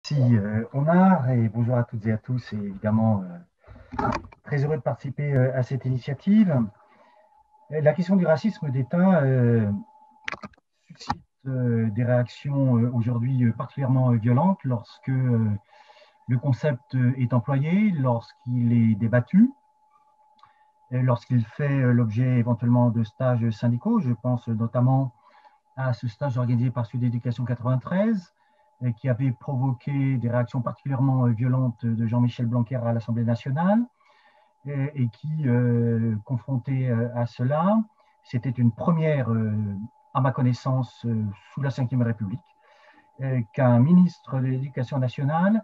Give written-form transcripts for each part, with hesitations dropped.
Merci Omar et bonjour à toutes et à tous et évidemment très heureux de participer à cette initiative. La question du racisme d'État suscite des réactions aujourd'hui particulièrement violentes lorsque le concept est employé, lorsqu'il est débattu, lorsqu'il fait l'objet éventuellement de stages syndicaux. Je pense notamment à ce stage organisé par Sud Éducation 93 qui avait provoqué des réactions particulièrement violentes de Jean-Michel Blanquer à l'Assemblée nationale et qui, confronté à cela, c'était une première, à ma connaissance, sous la Ve République, qu'un ministre de l'Éducation nationale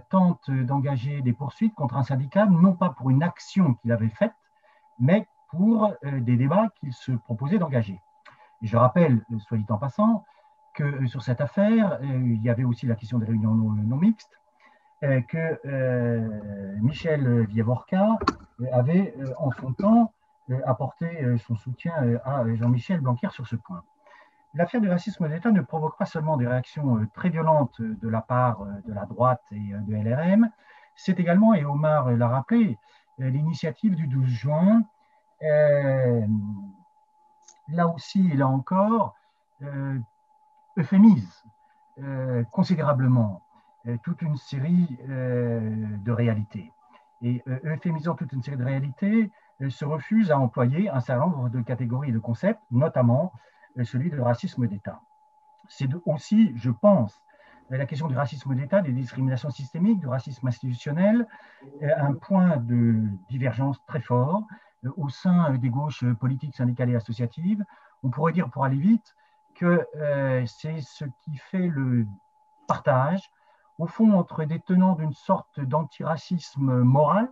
tente d'engager des poursuites contre un syndicat, non pas pour une action qu'il avait faite, mais pour des débats qu'il se proposait d'engager. Je rappelle, soit dit en passant, que sur cette affaire, il y avait aussi la question des réunions non mixtes, que Michel Vievorka avait en son temps apporté son soutien à Jean-Michel Blanquer sur ce point. L'affaire du racisme d'État ne provoque pas seulement des réactions très violentes de la part de la droite et de LRM, c'est également, et Omar l'a rappelé, l'initiative du 12 juin, là aussi et là encore, euphémise considérablement toute une série de réalités. Et euphémisant toute une série de réalités, se refuse à employer un certain nombre de catégories et de concepts, notamment celui de racisme d'État. C'est aussi, je pense, la question du racisme d'État, des discriminations systémiques, du racisme institutionnel, un point de divergence très fort au sein des gauches politiques, syndicales et associatives. On pourrait dire, pour aller vite, que c'est ce qui fait le partage, au fond, entre des tenants d'une sorte d'antiracisme moral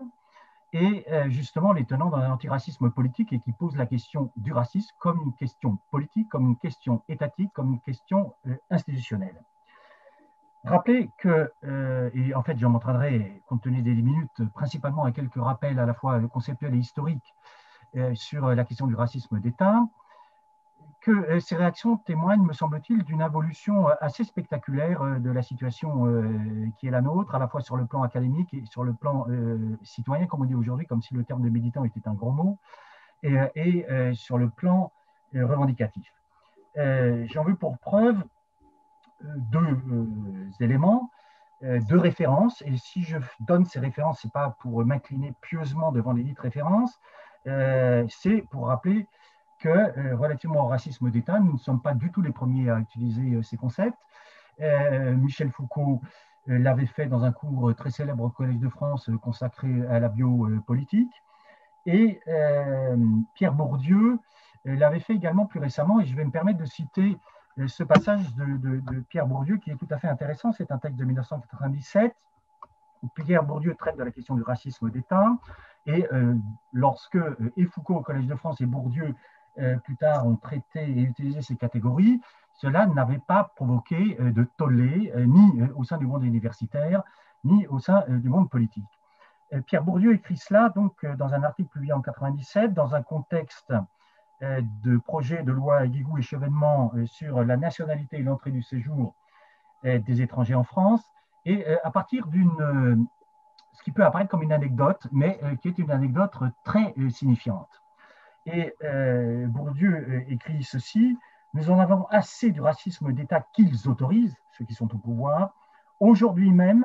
et justement les tenants d'un antiracisme politique et qui posent la question du racisme comme une question politique, comme une question étatique, comme une question institutionnelle. Rappelez que, et en fait j'en m'entraînerai compte tenu des 10 minutes, principalement à quelques rappels à la fois conceptuels et historiques sur la question du racisme d'État, que ces réactions témoignent, me semble-t-il, d'une évolution assez spectaculaire de la situation qui est la nôtre, à la fois sur le plan académique et sur le plan citoyen, comme on dit aujourd'hui, comme si le terme de militant était un gros mot, et sur le plan revendicatif. J'en veux pour preuve deux éléments, deux références, et si je donne ces références, ce n'est pas pour m'incliner pieusement devant les dites références, c'est pour rappeler que, relativement au racisme d'État, nous ne sommes pas du tout les premiers à utiliser ces concepts. Michel Foucault l'avait fait dans un cours très célèbre au Collège de France consacré à la biopolitique. Et Pierre Bourdieu l'avait fait également plus récemment, et je vais me permettre de citer ce passage de Pierre Bourdieu qui est tout à fait intéressant. C'est un texte de 1997 où Pierre Bourdieu traite de la question du racisme d'État. Et lorsque et Foucault au Collège de France et Bourdieu plus tard ont traité et utilisé ces catégories, cela n'avait pas provoqué de tollé ni au sein du monde universitaire, ni au sein du monde politique. Pierre Bourdieu écrit cela donc dans un article publié en 1997, dans un contexte de projet de loi Guigou et Chevènement sur la nationalité et l'entrée du séjour des étrangers en France, et à partir d'une ce qui peut apparaître comme une anecdote, mais qui est une anecdote très signifiante. Et Bourdieu écrit ceci: nous en avons assez du racisme d'État qu'ils autorisent, ceux qui sont au pouvoir. Aujourd'hui même,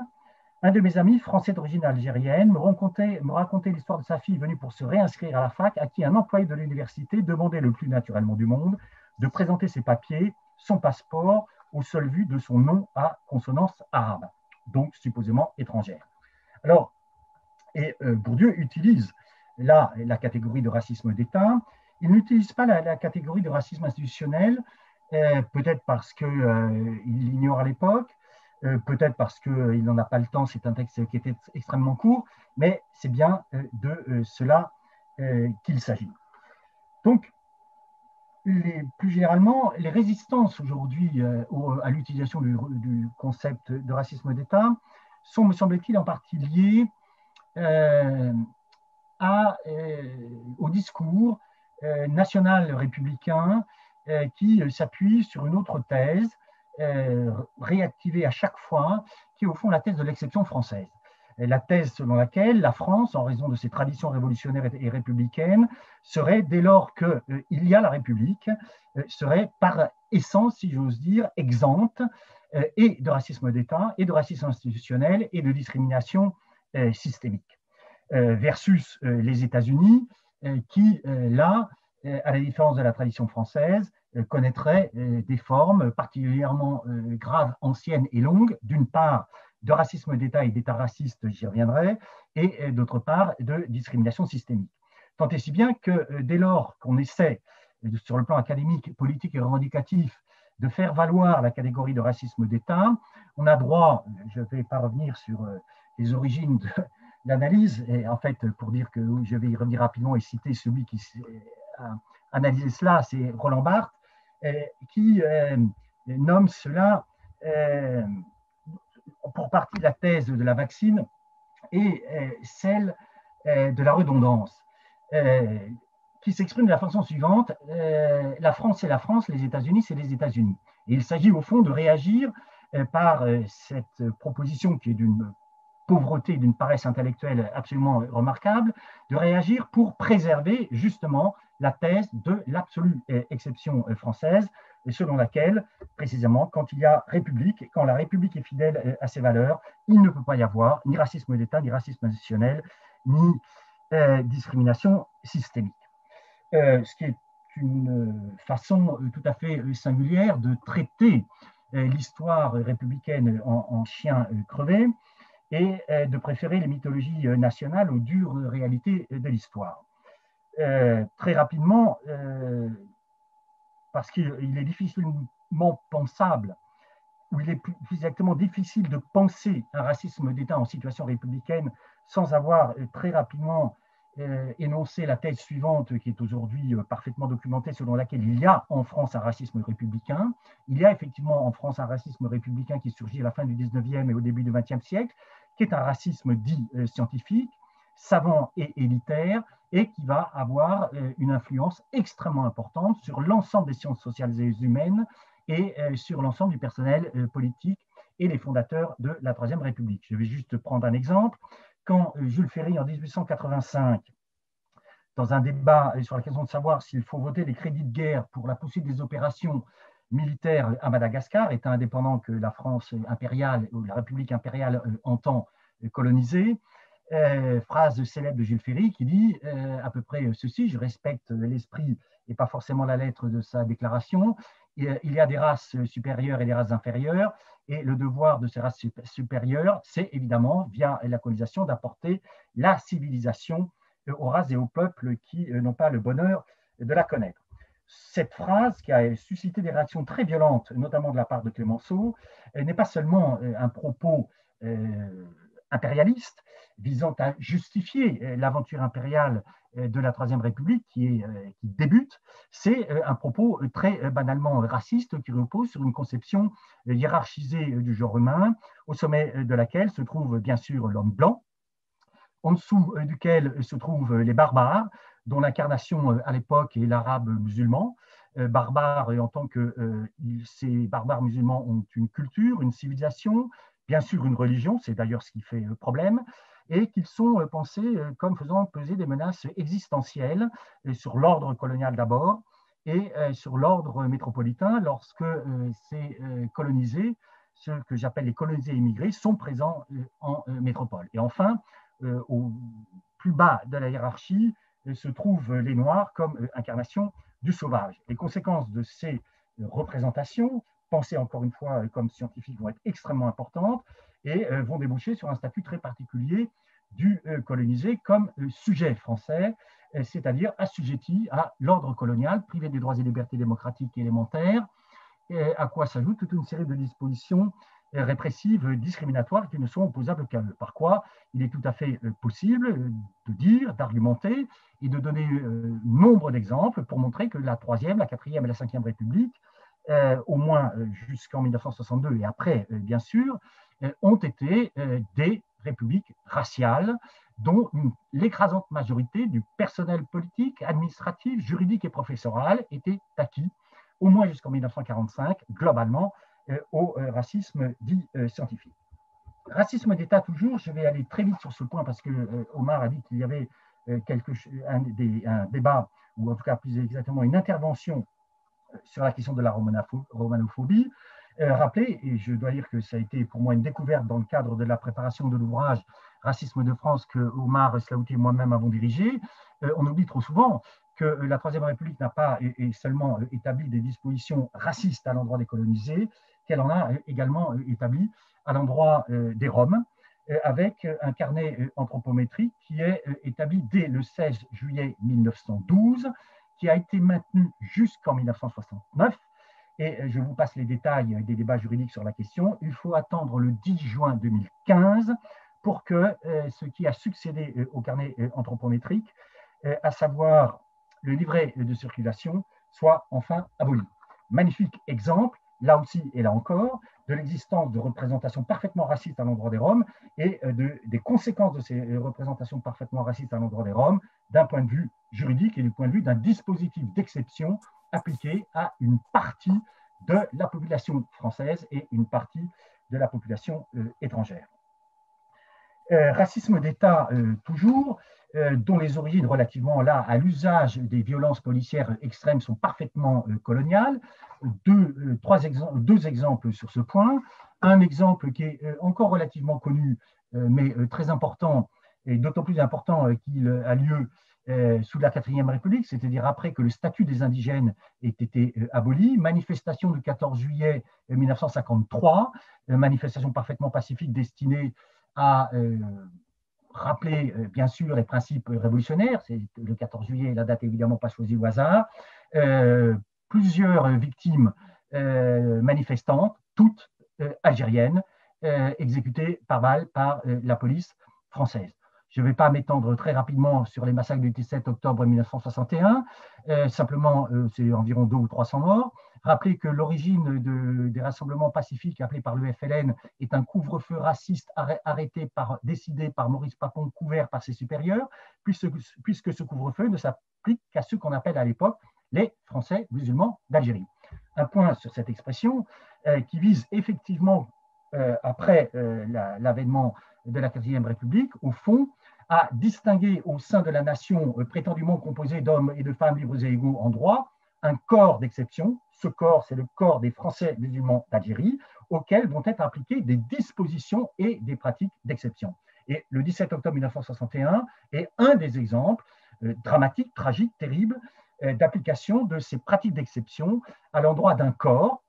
un de mes amis, français d'origine algérienne, me racontait l'histoire de sa fille venue pour se réinscrire à la fac, à qui un employé de l'université demandait le plus naturellement du monde de présenter ses papiers, son passeport, au seul vu de son nom à consonance arabe, donc supposément étrangère. Alors, Bourdieu utilise là la catégorie de racisme d'État. Il n'utilise pas la catégorie de racisme institutionnel, peut-être parce qu'il l'ignore à l'époque, peut-être parce qu'il n'en a pas le temps, c'est un texte qui était extrêmement court, mais c'est bien de cela qu'il s'agit. Donc, plus généralement, les résistances aujourd'hui à l'utilisation du concept de racisme d'État sont, me semble-t-il, en partie liées au discours national républicain qui s'appuie sur une autre thèse réactivée à chaque fois, qui est au fond la thèse de l'exception française. La thèse selon laquelle la France, en raison de ses traditions révolutionnaires et républicaines, serait, dès lors qu'il y a la République, serait par essence, si j'ose dire, exempte et de racisme d'État, et de racisme institutionnel, et de discrimination systémique. Versus les États-Unis, qui, là, à la différence de la tradition française, connaîtraient des formes particulièrement graves, anciennes et longues, d'une part, de racisme d'État et d'État raciste, j'y reviendrai, et d'autre part, de discrimination systémique. Tant et si bien que dès lors qu'on essaie, sur le plan académique, politique et revendicatif, de faire valoir la catégorie de racisme d'État, on a droit, je ne vais pas revenir sur les origines de l'analyse, et en fait, pour dire que je vais y revenir rapidement et citer celui qui a analysé cela, c'est Roland Barthes, qui nomme cela pour partie la thèse de la vaccine et celle de la redondance, qui s'exprime de la façon suivante. La France, c'est la France, les États-Unis, c'est les États-Unis. Et il s'agit au fond de réagir par cette proposition qui est d'une pauvreté, d'une paresse intellectuelle absolument remarquable, de réagir pour préserver justement la thèse de l'absolue exception française, selon laquelle, précisément, quand il y a République, quand la République est fidèle à ses valeurs, il ne peut pas y avoir ni racisme d'État, ni racisme institutionnel, ni discrimination systémique. Ce qui est une façon tout à fait singulière de traiter l'histoire républicaine en chien crevé, et de préférer les mythologies nationales aux dures réalités de l'histoire. Très rapidement, parce qu'il est difficilement pensable, ou il est plus exactement difficile de penser un racisme d'État en situation républicaine sans avoir très rapidement énoncé la thèse suivante qui est aujourd'hui parfaitement documentée, selon laquelle il y a en France un racisme républicain. Il y a effectivement en France un racisme républicain qui surgit à la fin du 19e et au début du 20e siècle, qui est un racisme dit scientifique, savant et élitaire, et qui va avoir une influence extrêmement importante sur l'ensemble des sciences sociales et humaines et sur l'ensemble du personnel politique et les fondateurs de la Troisième République. Je vais juste prendre un exemple. Quand Jules Ferry, en 1885, dans un débat sur la question de savoir s'il faut voter les crédits de guerre pour la poursuite des opérations militaires à Madagascar, État indépendant que la France impériale ou la République impériale entend coloniser, phrase célèbre de Jules Ferry qui dit à peu près ceci: je respecte l'esprit et pas forcément la lettre de sa déclaration. Il y a des races supérieures et des races inférieures, et le devoir de ces races supérieures, c'est évidemment, via la colonisation, d'apporter la civilisation aux races et aux peuples qui n'ont pas le bonheur de la connaître. Cette phrase, qui a suscité des réactions très violentes, notamment de la part de Clémenceau, n'est pas seulement un propos impérialiste visant à justifier l'aventure impériale de la Troisième République qui débute, c'est un propos très banalement raciste qui repose sur une conception hiérarchisée du genre humain, au sommet de laquelle se trouve bien sûr l'homme blanc, en dessous duquel se trouvent les barbares, dont l'incarnation à l'époque est l'arabe musulman. Barbares en tant que ces barbares musulmans ont une culture, une civilisation, bien sûr une religion, c'est d'ailleurs ce qui fait problème, et qu'ils sont pensés comme faisant peser des menaces existentielles sur l'ordre colonial d'abord et sur l'ordre métropolitain lorsque ces colonisés, ceux que j'appelle les colonisés immigrés, sont présents en métropole. Et enfin, au plus bas de la hiérarchie se trouvent les Noirs comme incarnation du sauvage. Les conséquences de ces représentations, pensées encore une fois comme scientifiques, vont être extrêmement importantes et vont déboucher sur un statut très particulier du colonisé comme sujet français, c'est-à-dire assujetti à l'ordre colonial, privé des droits et libertés démocratiques élémentaires, à quoi s'ajoute toute une série de dispositions répressives, discriminatoires qui ne sont opposables qu'à eux. Par quoi il est tout à fait possible de dire, d'argumenter et de donner nombre d'exemples pour montrer que la Troisième, la Quatrième et la Cinquième République, au moins jusqu'en 1962 et après, bien sûr, ont été des républiques raciales dont l'écrasante majorité du personnel politique, administratif, juridique et professoral était acquis, au moins jusqu'en 1945, globalement, au racisme dit scientifique. Racisme d'État toujours, je vais aller très vite sur ce point parce que Omar a dit qu'il y avait un débat, ou en tout cas plus exactement une intervention sur la question de la romanophobie. Rappelez, et je dois dire que ça a été pour moi une découverte dans le cadre de la préparation de l'ouvrage Racisme de France que Omar Slaouti et moi-même avons dirigé, on oublie trop souvent que la Troisième République n'a pas seulement établi des dispositions racistes à l'endroit des colonisés, qu'elle en a également établi à l'endroit des Roms, avec un carnet anthropométrique qui est établi dès le 16 juillet 1912, qui a été maintenu jusqu'en 1969. Et je vous passe les détails des débats juridiques sur la question. Il faut attendre le 10 juin 2015 pour que ce qui a succédé au carnet anthropométrique, à savoir le livret de circulation, soit enfin aboli. Magnifique exemple, là aussi et là encore, de l'existence de représentations parfaitement racistes à l'endroit des Roms et des conséquences de ces représentations parfaitement racistes à l'endroit des Roms d'un point de vue juridique et du point de vue d'un dispositif d'exception appliqué à une partie de la population française et une partie de la population étrangère. Racisme d'État toujours, dont les origines relativement là à l'usage des violences policières extrêmes sont parfaitement coloniales. Deux exemples sur ce point. Un exemple qui est encore relativement connu, mais très important, et d'autant plus important qu'il a lieu sous la 4e République, c'est-à-dire après que le statut des indigènes ait été aboli. Manifestation du 14 juillet 1953, manifestation parfaitement pacifique destinée à rappeler bien sûr les principes révolutionnaires. C'est le 14 juillet, la date évidemment pas choisie au hasard. Plusieurs victimes manifestantes, toutes algériennes, exécutées par balle par la police française. Je ne vais pas m'étendre très rapidement sur les massacres du 17 octobre 1961. Simplement, c'est environ 200 ou 300 morts. Rappelez que l'origine des rassemblements pacifiques appelés par le FLN est un couvre-feu raciste décidé par Maurice Papon, couvert par ses supérieurs, puisque ce couvre-feu ne s'applique qu'à ceux qu'on appelle à l'époque les Français musulmans d'Algérie. Un point sur cette expression qui vise effectivement, après l'avènement de la 4e République, au fond, à distinguer au sein de la nation prétendument composée d'hommes et de femmes libres et égaux en droit, un corps d'exception. Ce corps, c'est le corps des Français musulmans d'Algérie, auxquels vont être appliquées des dispositions et des pratiques d'exception. Et le 17 octobre 1961 est un des exemples dramatiques, tragiques, terribles, d'application de ces pratiques d'exception à l'endroit d'un corps,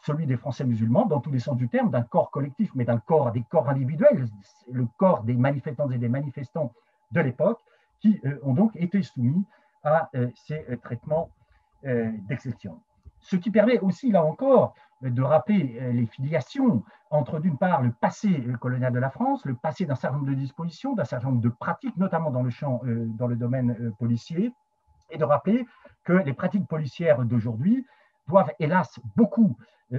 celui des Français musulmans, dans tous les sens du terme, d'un corps collectif, mais des corps individuels, le corps des manifestantes et des manifestants de l'époque, qui ont donc été soumis à ces traitements d'exception. Ce qui permet aussi, là encore, de rappeler les filiations entre, d'une part, le passé colonial de la France, le passé d'un certain nombre de dispositions, d'un certain nombre de pratiques, notamment dans le domaine policier, et de rappeler que les pratiques policières d'aujourd'hui doivent, hélas, beaucoup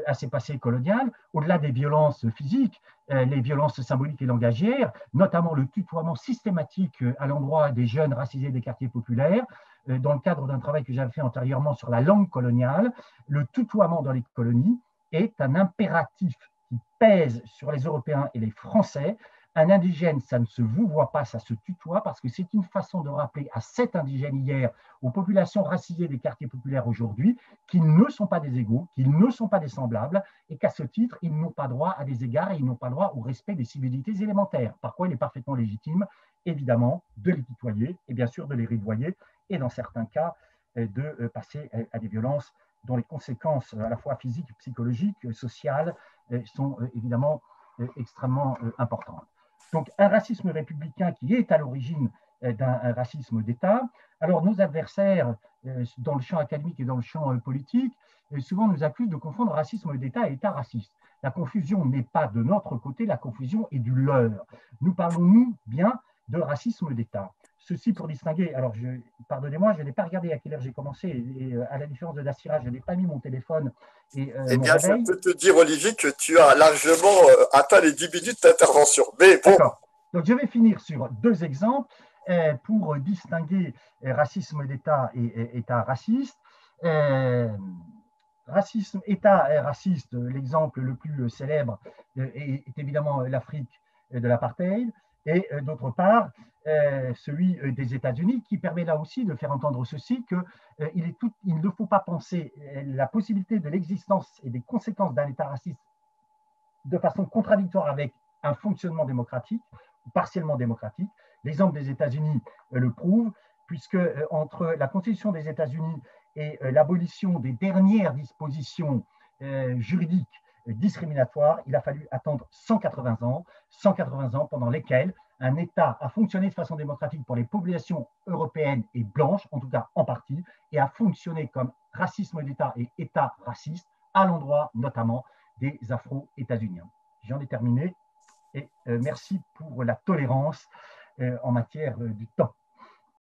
à ces passés coloniales, au-delà des violences physiques, les violences symboliques et langagières, notamment le tutoiement systématique à l'endroit des jeunes racisés des quartiers populaires. Dans le cadre d'un travail que j'avais fait antérieurement sur la langue coloniale, le tutoiement dans les colonies est un impératif qui pèse sur les Européens et les Français. Un indigène, ça ne se vouvoie pas, ça se tutoie, parce que c'est une façon de rappeler à cet indigène hier, aux populations racisées des quartiers populaires aujourd'hui, qu'ils ne sont pas des égaux, qu'ils ne sont pas des semblables, et qu'à ce titre, ils n'ont pas droit à des égards et ils n'ont pas droit au respect des civilités élémentaires. Par quoi il est parfaitement légitime, évidemment, de les tutoyer et bien sûr de les ridoyer, et dans certains cas, de passer à des violences dont les conséquences à la fois physiques, psychologiques, sociales sont évidemment extrêmement importantes. Donc, un racisme républicain qui est à l'origine d'un racisme d'État. Alors, nos adversaires, dans le champ académique et dans le champ politique, souvent nous accusent de confondre racisme d'État et État raciste. La confusion n'est pas de notre côté, la confusion est du leur. Nous parlons, nous, bien de racisme d'État. Ceci pour distinguer, alors pardonnez-moi, je n'ai pas regardé à quelle heure j'ai commencé, et à la différence de Dassira, je n'ai pas mis mon téléphone et Eh mon bien, je réveil. peux te dire, Olivier, que tu as largement atteint les 10 minutes d'intervention. Mais bon. D'accord. Donc, je vais finir sur deux exemples pour distinguer racisme d'État et État raciste. racisme, État raciste, l'exemple le plus célèbre est évidemment l'Afrique de l'apartheid, et d'autre part, celui des États-Unis, qui permet là aussi de faire entendre ceci, qu'il ne faut pas penser la possibilité de l'existence et des conséquences d'un État raciste de façon contradictoire avec un fonctionnement démocratique, partiellement démocratique. L'exemple des États-Unis le prouve, puisque entre la Constitution des États-Unis et l'abolition des dernières dispositions juridiques discriminatoires, il a fallu attendre 180 ans pendant lesquels un État a fonctionné de façon démocratique pour les populations européennes et blanches, en tout cas en partie, et a fonctionné comme racisme d'État et État raciste, à l'endroit notamment des Afro-États-Uniens. J'en ai terminé et merci pour la tolérance en matière du temps.